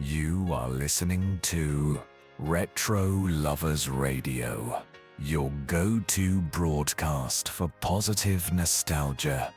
You are listening to RetroLovers Radio, your go-to broadcast for positive nostalgia.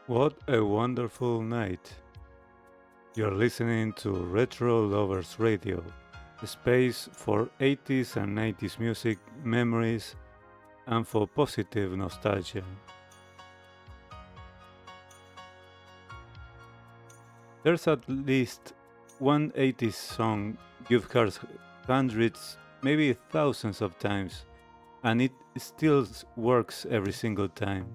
What a wonderful night. You're listening to Retro Lovers Radio, a space for 80s and 90s music, memories, and for positive nostalgia. There's at least one 80s song you've heard hundreds, maybe thousands of times, and it still works every single time.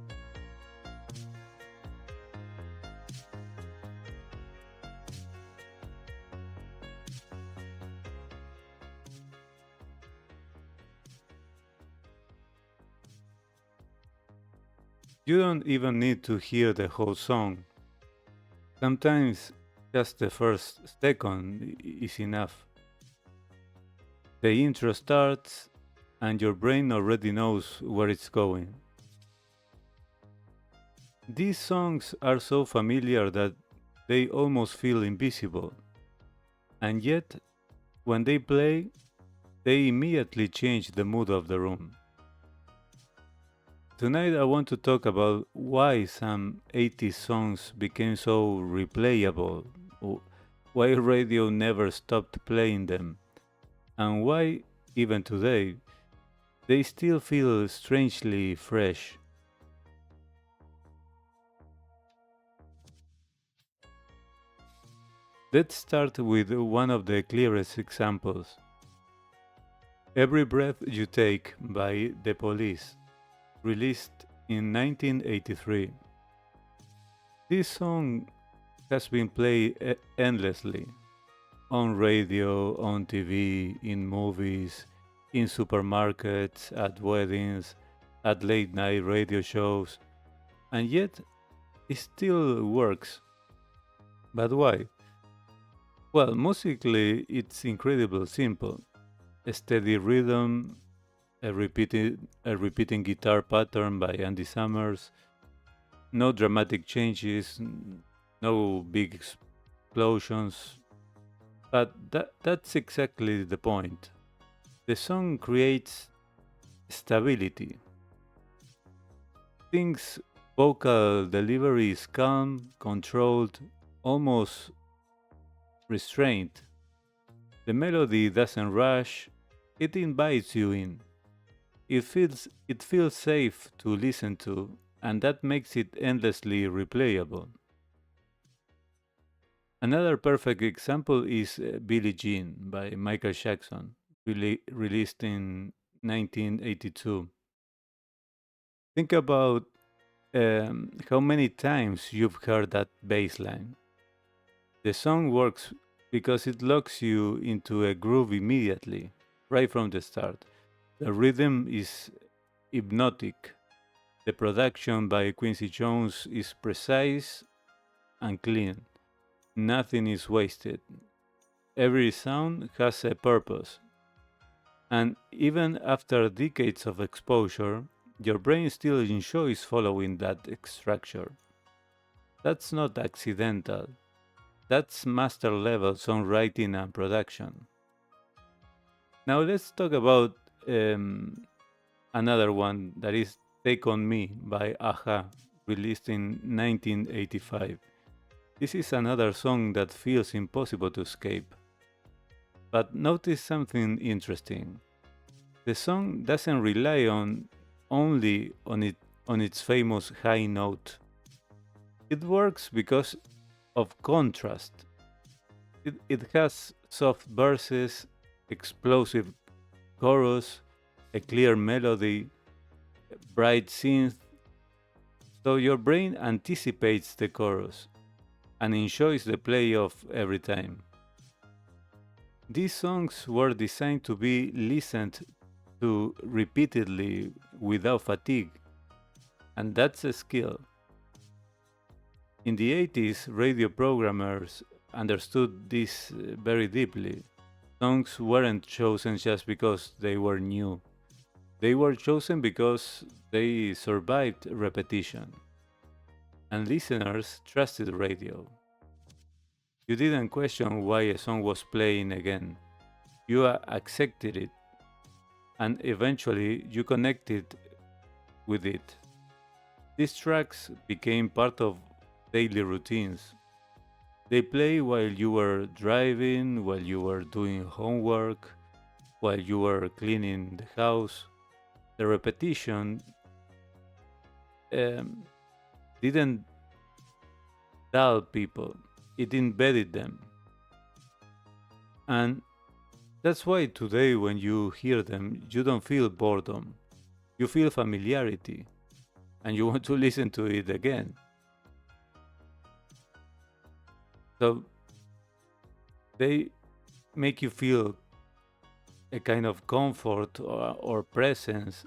You don't even need to hear the whole song. Sometimes just the first second is enough. The intro starts and your brain already knows where it's going. These songs are so familiar that they almost feel invisible. And yet, when they play, they immediately change the mood of the room. Tonight I want to talk about why some 80s songs became so replayable, why radio never stopped playing them, and why, even today, they still feel strangely fresh. Let's start with one of the clearest examples. Every Breath You Take by The Police, released in 1983. This song has been played endlessly on radio, on TV, in movies, in supermarkets, at weddings, at late night radio shows, and yet it still works. But why? Well, musically, it's incredibly simple. A steady rhythm, a repeating guitar pattern by Andy Summers, no dramatic changes, no big explosions. But that's exactly the point. The song creates stability. Things vocal delivery is calm, controlled, almost restrained. The melody doesn't rush, it invites you in. It feels safe to listen to, and that makes it endlessly replayable. Another perfect example is Billie Jean by Michael Jackson, released in 1982. Think about how many times you've heard that bass line. The song works because it locks you into a groove immediately, right from the start. The rhythm is hypnotic. The production by Quincy Jones is precise and clean. Nothing is wasted. Every sound has a purpose. And even after decades of exposure, your brain still enjoys following that structure. That's not accidental. That's master level songwriting and production. Now let's talk about another one that is Take On Me by Aha, released in 1985. This is another song that feels impossible to escape. But notice something interesting. The song doesn't rely only on its famous high note. It works because of contrast. It has soft verses, explosive chorus, a clear melody, bright synth, so your brain anticipates the chorus and enjoys the play of every time. These songs were designed to be listened to repeatedly without fatigue, and that's a skill. In the 80s, radio programmers understood this very deeply. Songs weren't chosen just because they were new. They were chosen because they survived repetition. and listeners trusted radio. You didn't question why a song was playing again. You accepted it, and eventually you connected with it. These tracks became part of daily routines. They play while you were driving, while you were doing homework, while you were cleaning the house. The repetition um, didn't dull people, it embedded them. And that's why today, when you hear them, you don't feel boredom, you feel familiarity, and you want to listen to it again. So they make you feel a kind of comfort or presence.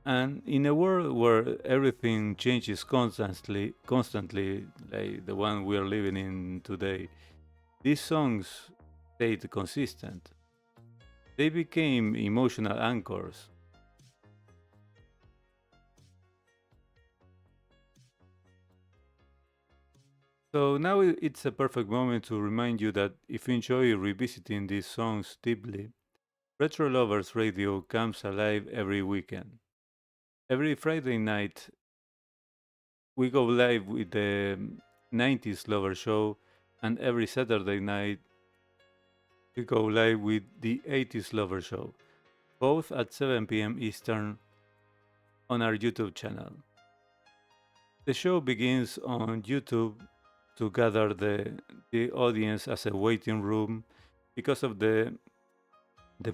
And in a world where everything changes constantly, like the one we are living in today, these songs stayed consistent. They became emotional anchors. So now it's a perfect moment to remind you that if you enjoy revisiting these songs deeply, Retro Lovers Radio comes alive every weekend. Every Friday night, we go live with the 90s Lover Show, and every Saturday night, we go live with the 80s Lover Show, both at 7 p.m. Eastern on our YouTube channel. The show begins on YouTube to gather the audience as a waiting room. Because of the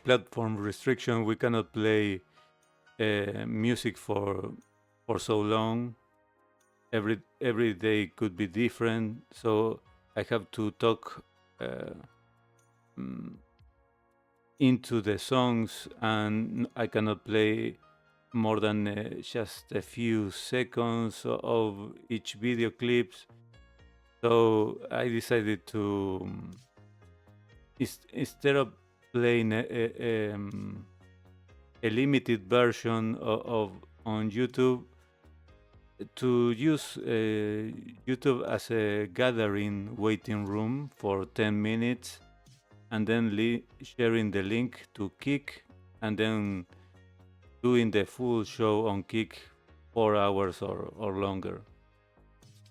platform restriction, we cannot play music for so long. Every day could be different, so I have to talk uh, mm, into the songs, and I cannot play more than just a few seconds of each video clips. So I decided to instead of playing a limited version of on YouTube, to use YouTube as a gathering waiting room for 10 minutes, and then sharing the link to Kick, and then doing the full show on Kick 4 hours or longer.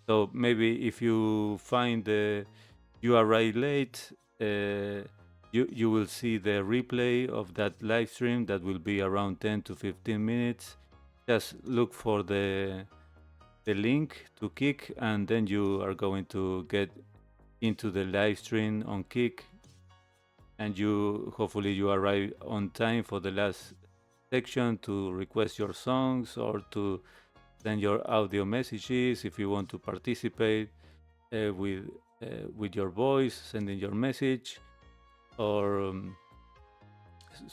So maybe if you find you arrive late, you will see the replay of that live stream that will be around 10 to 15 minutes. Just look for the link to Kick, and then you are going to get into the live stream on Kick, and you hopefully you arrive on time for the last section to request your songs or to send your audio messages if you want to participate with your voice, sending your message, or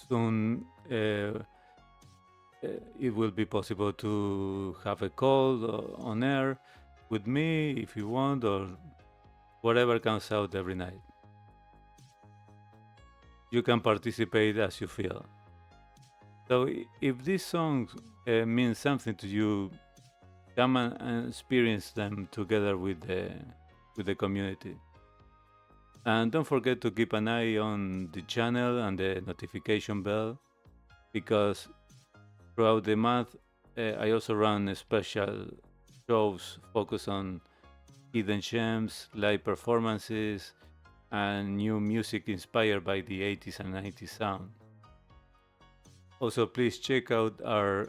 soon it will be possible to have a call on air with me if you want, or whatever comes out every night. You can participate as you feel. So if these songs mean something to you, come and experience them together with the community. And don't forget to keep an eye on the channel and the notification bell, because throughout the month I also run special shows focused on hidden gems, live performances, and new music inspired by the 80s and 90s sound. Also, please check out our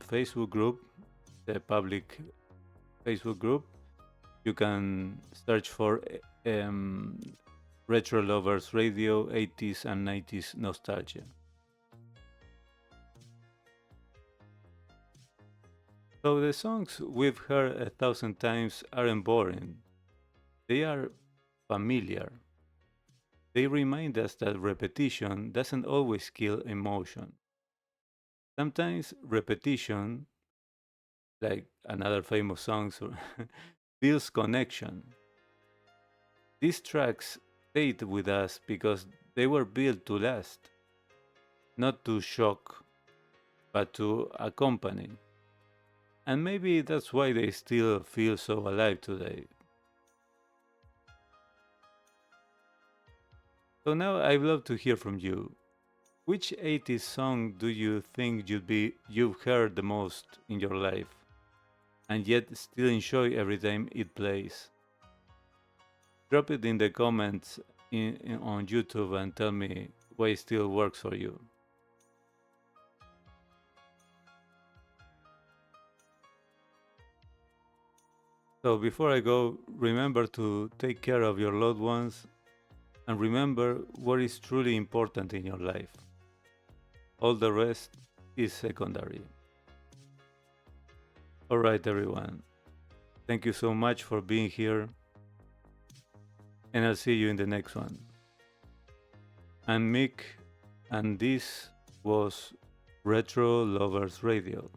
Facebook group, the public Facebook group. You can search for Retro Lovers Radio 80s and 90s Nostalgia. So the songs we've heard 1,000 times aren't boring. They are familiar. They remind us that repetition doesn't always kill emotion. Sometimes repetition, like another famous song, builds connection. These tracks stayed with us because they were built to last, not to shock, but to accompany. And maybe that's why they still feel so alive today. So now I'd love to hear from you. Which 80s song do you think you've heard the most in your life, and yet still enjoy every time it plays? Drop it in the comments on YouTube and tell me why it still works for you. So before I go, remember to take care of your loved ones and remember what is truly important in your life. All the rest is secondary. Alright, everyone. Thank you so much for being here, and I'll see you in the next one. I'm Mick, and this was Retro Lovers Radio.